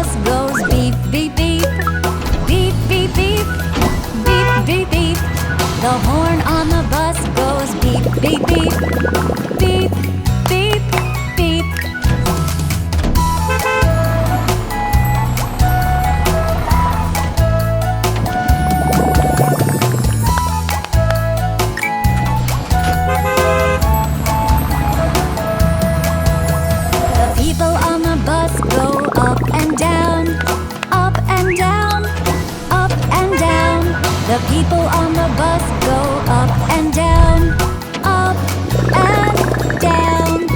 bus goes beep, beep, beep. Beep, beep, beep. Beep, beep, beep. The horn on the bus goes beep, beep, beep. Beep, beep, beep. The people on the bus go up and down, up and down, up and down. The people on the bus go up and down, up and down.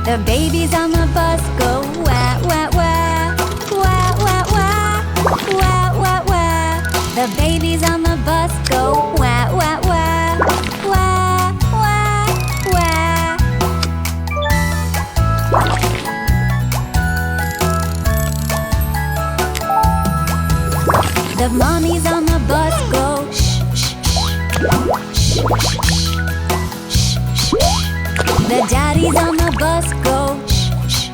The babies on the bus go wah, wah, wah, wah, wah, wah, wah, wah, wah. The babies on the bus go wah, wah, wah, wah, wah, wah. The mommies on the bus go shh, shh, shh, shh, shh, shh, shh. The daddies on the bus go shh, shh,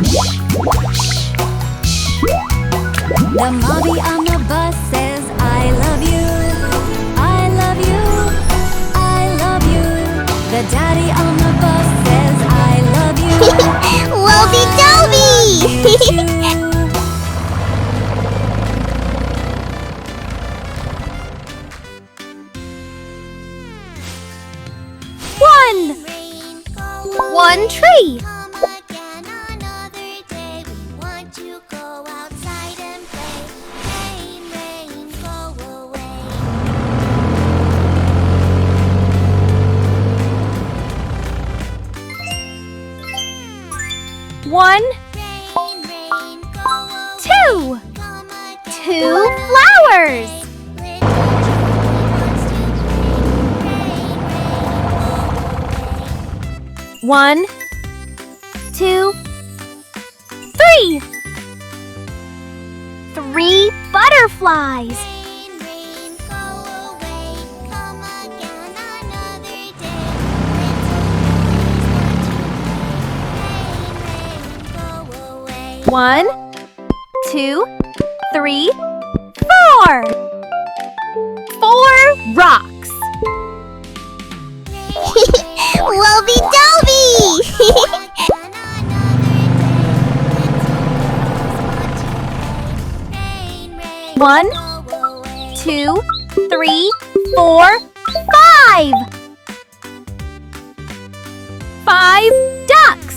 shh, shh. The mommy on the bus says, I love you, I love you, I love you. The daddy on the bus says, I love you. WobyDoby! One tree. One, two. Two flowers. One, two, three. Three butterflies. One, two, three, four. Four rocks. WobyDoby! One, two, three, four, five. Five ducks.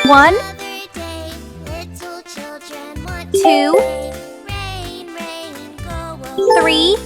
One, two, three,